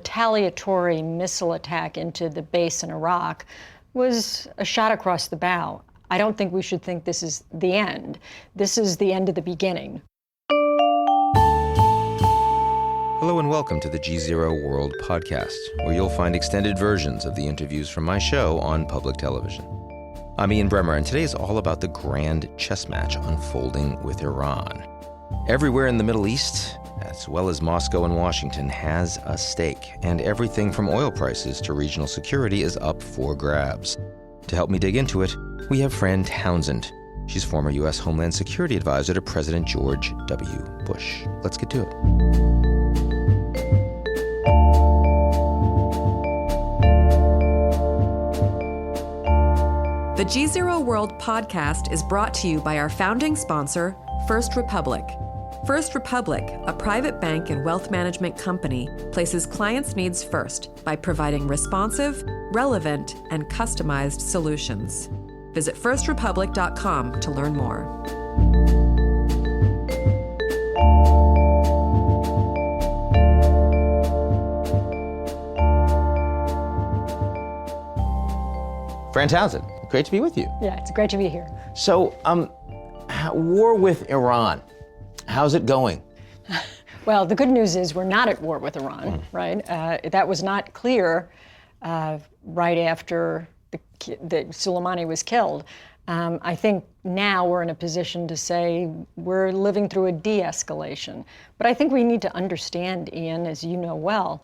retaliatory missile attack into the base in Iraq was a shot across the bow. I don't think we should think this is the end. This is the end of the beginning. Hello and welcome to the GZERO World Podcast, where you'll find extended versions of the interviews from my show on public television. I'm Ian Bremmer, and today is all about the grand chess match unfolding with Iran. Everywhere in the Middle East, as well as Moscow and Washington, has a stake, and everything from oil prices to regional security is up for grabs. To help me dig into it, we have Fran Townsend. She's former U.S. Homeland Security Advisor to President George W. Bush. Let's get to it. The GZERO World Podcast is brought to you by our founding sponsor, First Republic. First Republic, a private bank and wealth management company, places clients' needs first by providing responsive, relevant, and customized solutions. Visit firstrepublic.com to learn more. Fran Townsend, great to be with you. Yeah, it's great to be here. So, war with Iran, how's it going? Well, the good news is we're not at war with Iran, right? That was not clear right after the Soleimani was killed. I think now we're in a position to say we're living through a de-escalation. But I think we need to understand, Ian, as you know well,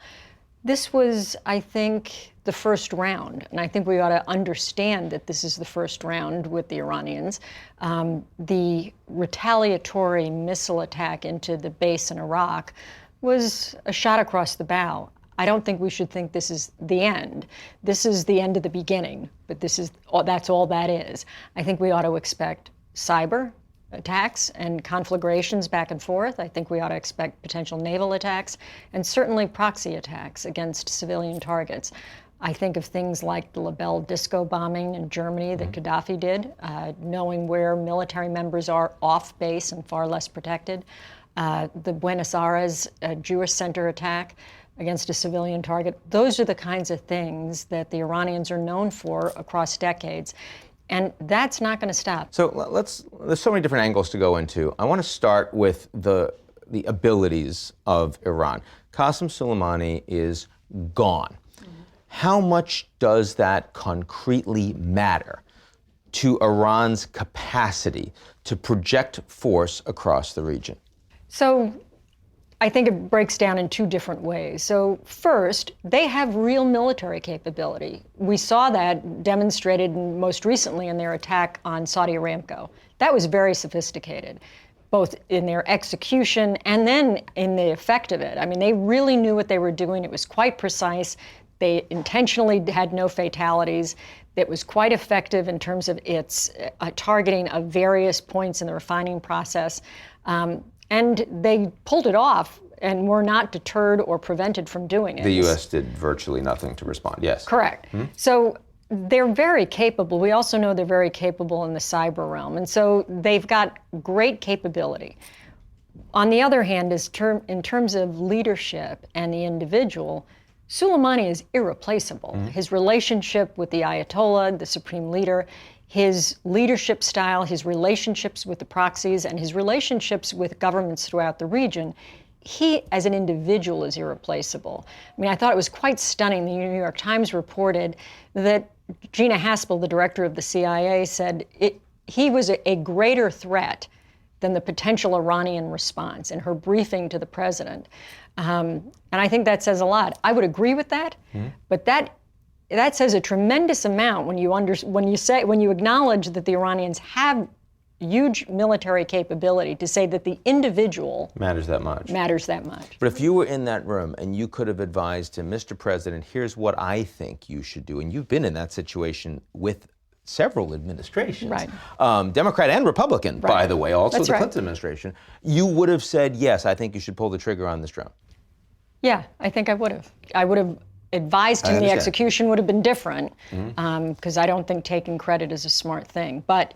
this was, I think, the first round. And I think we ought to understand that this is the first round with the Iranians. The retaliatory missile attack into the base in Iraq was a shot across the bow. I don't think we should think this is the end. This is the end of the beginning, but that's all that is. I think we ought to expect cyber attacks and conflagrations back and forth. I think we ought to expect potential naval attacks and certainly proxy attacks against civilian targets. I think of things like the La Belle disco bombing in Germany that Gaddafi did, knowing where military members are off base and far less protected. The Buenos Aires Jewish center attack against a civilian target. Those are the kinds of things that the Iranians are known for across decades. And that's not going to stop. So there's so many different angles to go into. I want to start with the abilities of Iran. Qasem Soleimani is gone. How much does that concretely matter to Iran's capacity to project force across the region? So I think it breaks down in two different ways. So first, they have real military capability. We saw that demonstrated most recently in their attack on Saudi Aramco. That was very sophisticated, both in their execution and then in the effect of it. I mean, they really knew what they were doing. It was quite precise. They intentionally had no fatalities. It was quite effective in terms of its targeting of various points in the refining process. And they pulled it off and were not deterred or prevented from doing it. The U.S. did virtually nothing to respond, yes. Correct. So they're very capable. We also know they're very capable in the cyber realm. And so they've got great capability. On the other hand, in terms of leadership and the individual, Soleimani is irreplaceable. His relationship with the Ayatollah, the supreme leader, his leadership style, his relationships with the proxies, and his relationships with governments throughout the region, he as an individual is irreplaceable. I mean, I thought it was quite stunning. The New York Times reported that Gina Haspel, the director of the CIA, said he was a greater threat than the potential Iranian response in her briefing to the president. And I think that says a lot. I would agree with that, but that says a tremendous amount when you acknowledge that the Iranians have huge military capability to say that the individual matters that much. But if you were in that room and you could have advised him, Mr. President, here's what I think you should do, and you've been in that situation with several administrations, right. Democrat and Republican, by the way, also That's the right. Clinton administration, you would have said, yes, I think you should pull the trigger on this drone. Yeah, I think I would have. I would have advised him the execution would have been different, because I don't think taking credit is a smart thing. But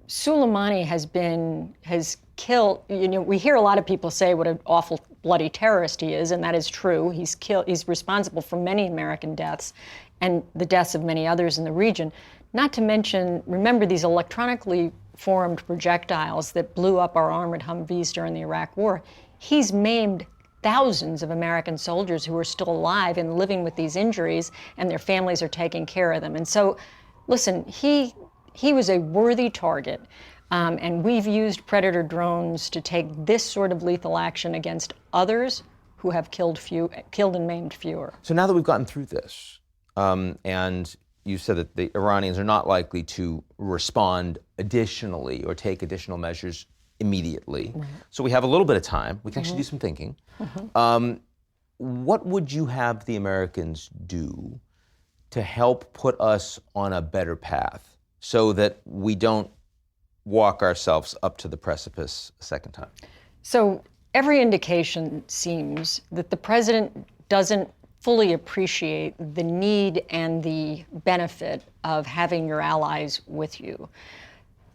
Soleimani has killed, we hear a lot of people say what an awful bloody terrorist he is, and that is true. He's responsible for many American deaths and the deaths of many others in the region. Not to mention, remember these electronically formed projectiles that blew up our armored Humvees during the Iraq War. He's maimed thousands of American soldiers who are still alive and living with these injuries, and their families are taking care of them. And so, listen, he was a worthy target, and we've used Predator drones to take this sort of lethal action against others who have killed and maimed fewer. So now that we've gotten through this, and you said that the Iranians are not likely to respond additionally or take additional measures immediately. Right. So we have a little bit of time. We can actually do some thinking. What would you have the Americans do to help put us on a better path so that we don't walk ourselves up to the precipice a second time? So every indication seems that the president doesn't fully appreciate the need and the benefit of having your allies with you.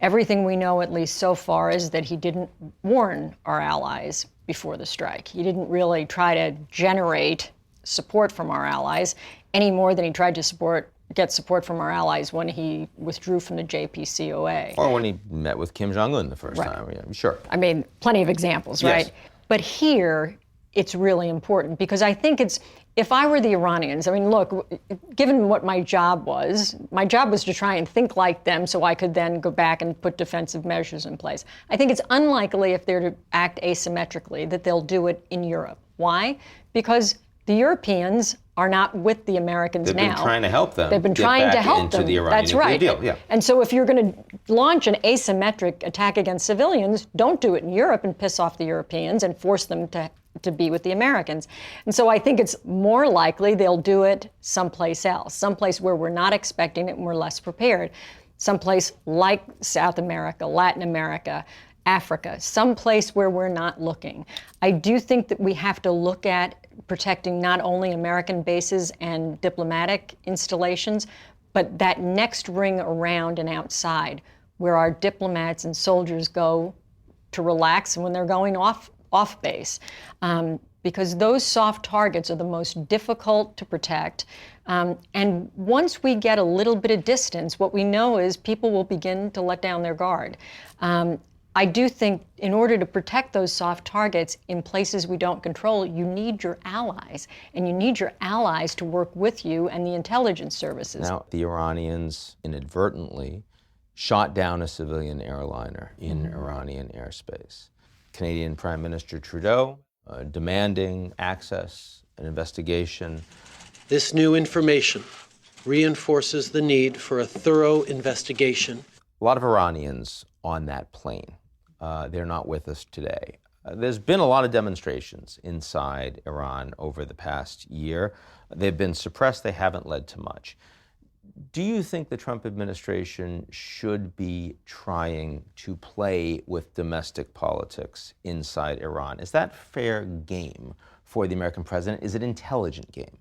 Everything we know, at least so far, is that he didn't warn our allies before the strike. He didn't really try to generate support from our allies any more than he tried to get support from our allies when he withdrew from the JPCOA. Or when he met with Kim Jong-un the first time. Yeah, sure. I mean, plenty of examples, right? Yes. But here, it's really important because I think if I were the Iranians, I mean, look, given what my job was to try and think like them so I could then go back and put defensive measures in place. I think it's unlikely if they're to act asymmetrically that they'll do it in Europe. Why? Because the Europeans are not with the Americans now. They've been trying to help them. They've been trying to help them. The Iranian That's right. Deal. Yeah. And so if you're going to launch an asymmetric attack against civilians, don't do it in Europe and piss off the Europeans and force them to be with the Americans. And so I think it's more likely they'll do it someplace else, someplace where we're not expecting it and we're less prepared, someplace like South America, Latin America, Africa, someplace where we're not looking. I do think that we have to look at protecting not only American bases and diplomatic installations, but that next ring around and outside where our diplomats and soldiers go to relax and when they're going off base, because those soft targets are the most difficult to protect. And once we get a little bit of distance, what we know is people will begin to let down their guard. I do think in order to protect those soft targets in places we don't control, you need your allies, and you need your allies to work with you and the intelligence services. Now, the Iranians inadvertently shot down a civilian airliner in Iranian airspace. Canadian Prime Minister Trudeau demanding access, an investigation. This new information reinforces the need for a thorough investigation. A lot of Iranians on that plane. They're not with us today. There's been a lot of demonstrations inside Iran over the past year. They've been suppressed. They haven't led to much. Do you think the Trump administration should be trying to play with domestic politics inside Iran? Is that fair game for the American president? Is it intelligent game?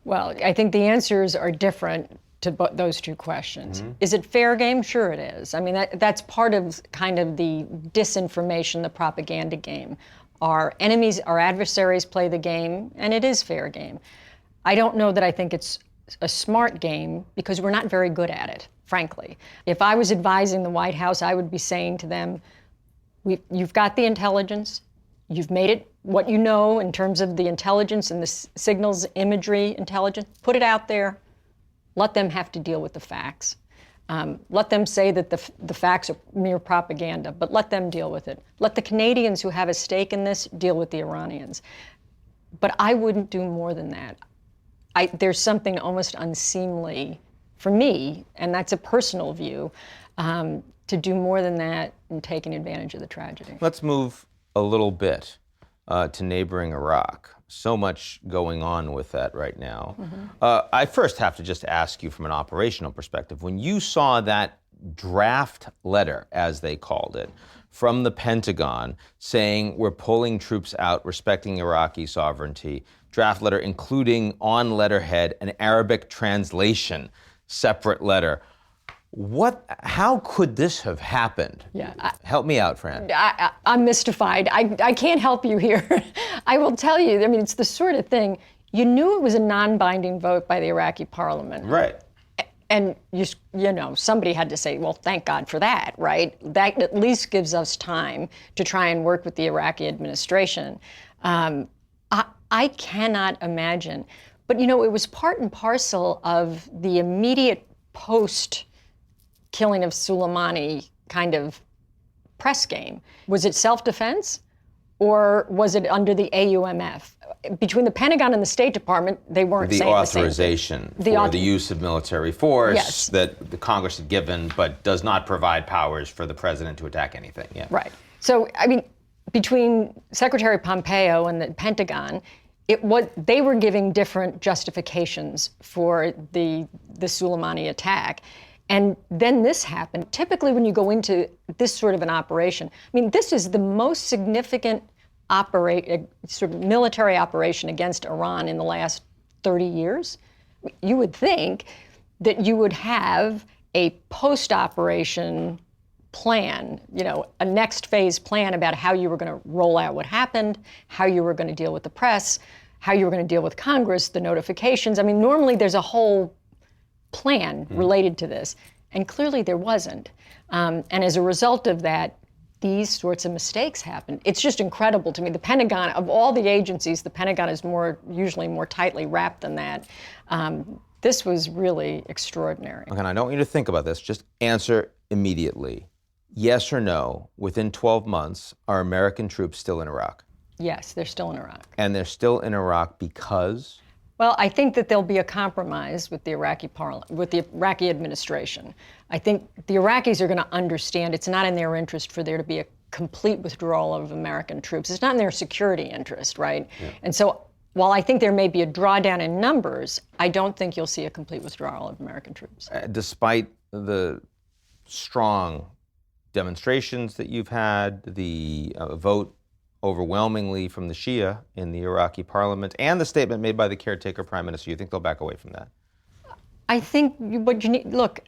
Well, I think the answers are different to those two questions. Is it fair game? Sure it is. I mean, that's part of kind of the disinformation, the propaganda game. Our enemies, our adversaries play the game, and it is fair game. I don't know that I think it's a smart game because we're not very good at it, frankly. If I was advising the White House, I would be saying to them, you've got the intelligence, you've made it what you know in terms of the intelligence and the signals, imagery, intelligence, put it out there. Let them have to deal with the facts. Let them say that the facts are mere propaganda, but let them deal with it. Let the Canadians who have a stake in this deal with the Iranians. But I wouldn't do more than that. There's something almost unseemly for me, and that's a personal view, to do more than that and taking advantage of the tragedy. Let's move a little bit to neighboring Iraq. So much going on with that right now. I first have to just ask you from an operational perspective, when you saw that draft letter, as they called it, from the Pentagon saying we're pulling troops out, respecting Iraqi sovereignty, draft letter including on letterhead an Arabic translation, separate letter, How could this have happened? Yeah, Help me out, Fran. I'm mystified. I can't help you here. I will tell you, I mean, it's the sort of thing, you knew it was a non-binding vote by the Iraqi parliament. Right. And you know, somebody had to say, well, thank God for that, right? That at least gives us time to try and work with the Iraqi administration. I cannot imagine. But, you know, it was part and parcel of the immediate post-killing of Soleimani kind of press game. Was it self-defense or was it under the AUMF? Between the Pentagon and the State Department, they weren't saying the same thing. Authorization for the use of military force that the Congress had given, but does not provide powers for the president to attack anything. Yeah. Right. So, I mean, between Secretary Pompeo and the Pentagon, they were giving different justifications for the Soleimani attack. And then this happened. Typically, when you go into this sort of an operation, I mean, this is the most significant sort of military operation against Iran in the last 30 years. You would think that you would have a post-operation plan, you know, a next phase plan about how you were going to roll out what happened, how you were going to deal with the press, how you were going to deal with Congress, the notifications. I mean, normally there's a whole plan related to this, and clearly there wasn't. And as a result of that, these sorts of mistakes happen. It's just incredible to me. The Pentagon, of all the agencies, the Pentagon is usually more tightly wrapped than that. This was really extraordinary. Okay, and I don't want you to think about this. Just answer immediately. Yes or no, within 12 months, are American troops still in Iraq? Yes, they're still in Iraq. And they're still in Iraq because? Well, I think that there'll be a compromise with the Iraqi with the Iraqi administration. I think the Iraqis are going to understand it's not in their interest for there to be a complete withdrawal of American troops. It's not in their security interest, right? Yeah. And so while I think there may be a drawdown in numbers, I don't think you'll see a complete withdrawal of American troops. Despite the strong demonstrations that you've had, the vote overwhelmingly from the Shia in the Iraqi parliament, and the statement made by the caretaker prime minister, you think they'll back away from that? I think what you need, look,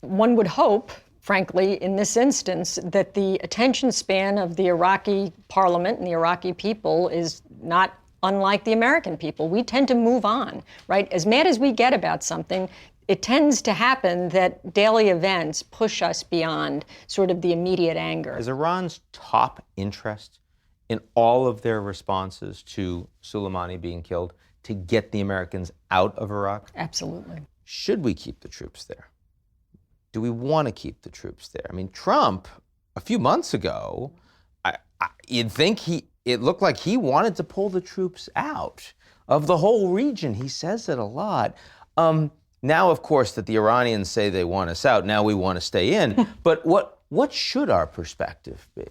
one would hope, frankly, in this instance, that the attention span of the Iraqi parliament and the Iraqi people is not unlike the American people. We tend to move on, right? As mad as we get about something, it tends to happen that daily events push us beyond sort of the immediate anger. Is Iran's top interest in all of their responses to Soleimani being killed to get the Americans out of Iraq? Absolutely. Should we keep the troops there? Do we want to keep the troops there? I mean, Trump, a few months ago, you'd think it looked like he wanted to pull the troops out of the whole region. He says it a lot. Now, of course, that the Iranians say they want us out, now we want to stay in. But what should our perspective be?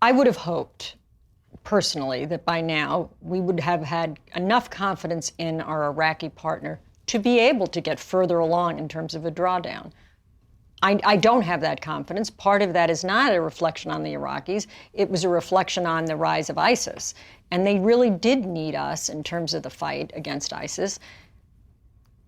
I would have hoped, personally, that by now we would have had enough confidence in our Iraqi partner to be able to get further along in terms of a drawdown. I don't have that confidence. Part of that is not a reflection on the Iraqis. It was a reflection on the rise of ISIS. And they really did need us in terms of the fight against ISIS.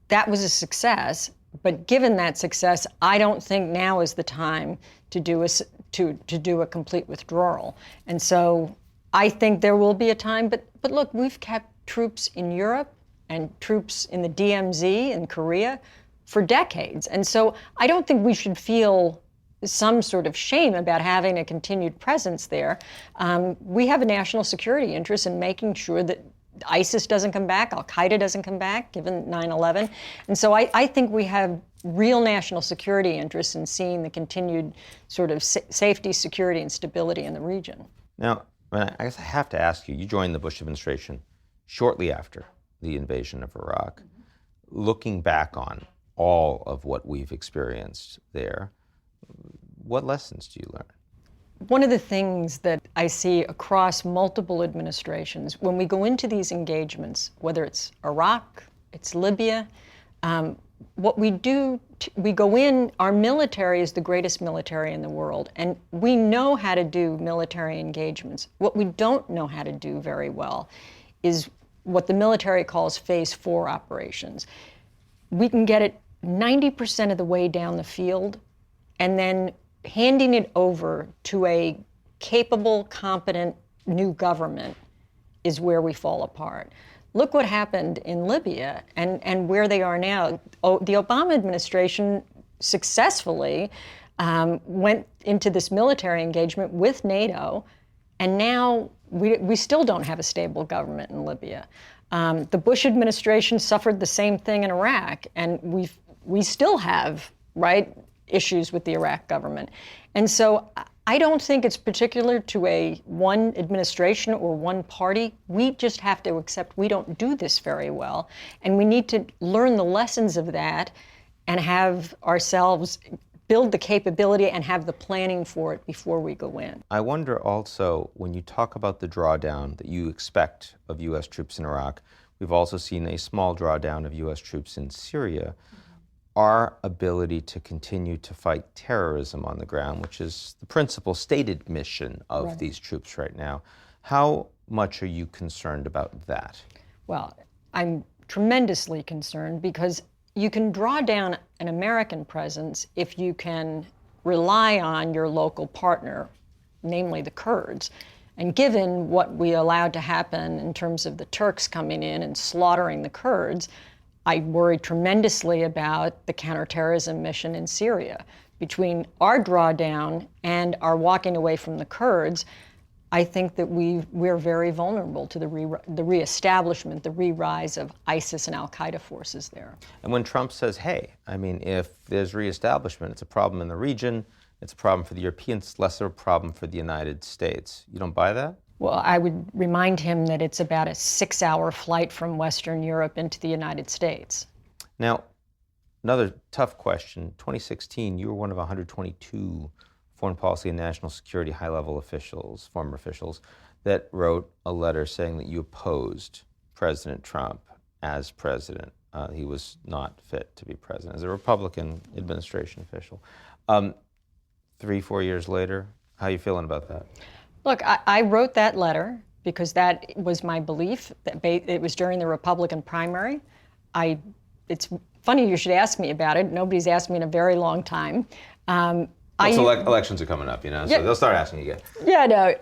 That was a success. But given that success, I don't think now is the time to do a complete withdrawal. And so I think there will be a time. But look, we've kept troops in Europe and troops in the DMZ and Korea for decades. And so I don't think we should feel some sort of shame about having a continued presence there. We have a national security interest in making sure that ISIS doesn't come back, Al-Qaeda doesn't come back, given 9/11. And so I think we have real national security interests in seeing the continued sort of safety, security, and stability in the region. Now, I guess I have to ask you, you joined the Bush administration shortly after the invasion of Iraq. Looking back on all of what we've experienced there, what lessons do you learn? One of the things that I see across multiple administrations, when we go into these engagements, whether it's Iraq, it's Libya, what we do, we go in, our military is the greatest military in the world, and we know how to do military engagements. What we don't know how to do very well is what the military calls phase 4 operations. We can get it 90% of the way down the field, and then handing it over to a capable, competent new government is where we fall apart. Look what happened in Libya and where they are now. The Obama administration successfully went into this military engagement with NATO, and now we still don't have a stable government in Libya. The Bush administration suffered the same thing in Iraq, and we still have, right, issues with the Iraq government. And so I don't think it's particular to one administration or one party. We just have to accept we don't do this very well, and we need to learn the lessons of that and have ourselves build the capability and have the planning for it before we go in. I wonder also, when you talk about the drawdown that you expect of U.S. troops in Iraq, we've also seen a small drawdown of U.S. troops in Syria. Our ability to continue to fight terrorism on the ground, which is the principal stated mission of these troops right now, how much are you concerned about that? Well, I'm tremendously concerned because you can draw down an American presence if you can rely on your local partner, namely the Kurds. And given what we allowed to happen in terms of the Turks coming in and slaughtering the Kurds, I worry tremendously about the counterterrorism mission in Syria. Between our drawdown and our walking away from the Kurds, I think that we're very vulnerable to the reestablishment, the re-rise of ISIS and al-Qaeda forces there. And when Trump says, hey, I mean, if there's reestablishment, it's a problem in the region, it's a problem for the Europeans, it's less of a problem for the United States. You don't buy that? Well, I would remind him that it's about a 6-hour flight from Western Europe into the United States. Now, another tough question. 2016, you were one of 122 foreign policy and national security high-level officials, former officials, that wrote a letter saying that you opposed President Trump as president. He was not fit to be president as a Republican administration official. 3-4 years later, how are you feeling about that? Look, I wrote that letter because that was my belief. It was during the Republican primary. It's funny you should ask me about it. Nobody's asked me in a very long time. Elections are coming up, so they'll start asking you again. Yeah, no.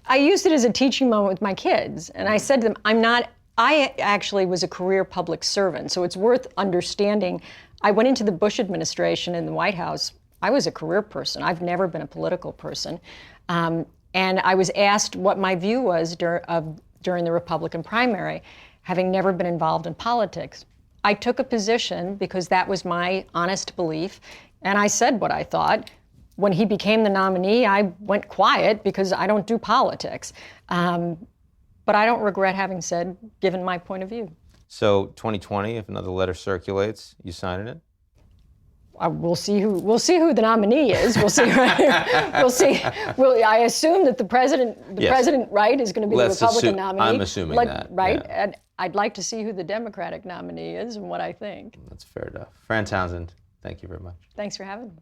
I used it as a teaching moment with my kids, and I said to them, I actually was a career public servant, so it's worth understanding. I went into the Bush administration in the White House. I was a career person. I've never been a political person. And I was asked what my view was during the Republican primary, having never been involved in politics. I took a position because that was my honest belief, and I said what I thought. When he became the nominee, I went quiet because I don't do politics. But I don't regret having given my point of view. So 2020, if another letter circulates, you signing it? We'll see who the nominee is. We'll see. We'll see. I assume that the president, right, is going to be the Republican nominee. I'm assuming that. Right, yeah. And I'd like to see who the Democratic nominee is and what I think. That's fair enough. Fran Townsend, thank you very much. Thanks for having me.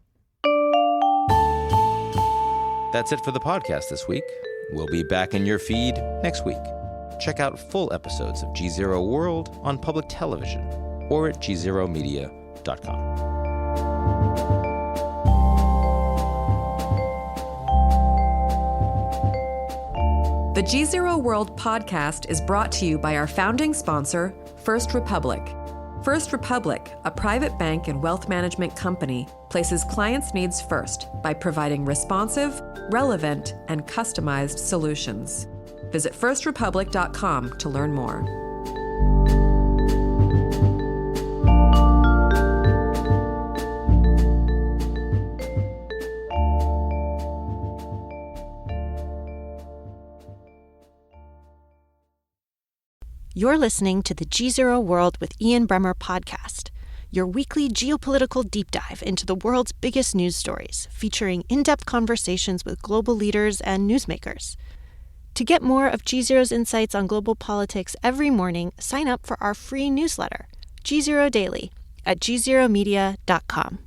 That's it for the podcast this week. We'll be back in your feed next week. Check out full episodes of GZERO World on public television or at gzeromedia.com. The GZERO World podcast is brought to you by our founding sponsor, First Republic. First Republic, a private bank and wealth management company, places clients' needs first by providing responsive, relevant, and customized solutions. Visit firstrepublic.com to learn more. You're listening to the GZERO World with Ian Bremmer podcast, your weekly geopolitical deep dive into the world's biggest news stories, featuring in-depth conversations with global leaders and newsmakers. To get more of GZERO's insights on global politics every morning, sign up for our free newsletter, GZERO Daily, at gzeromedia.com.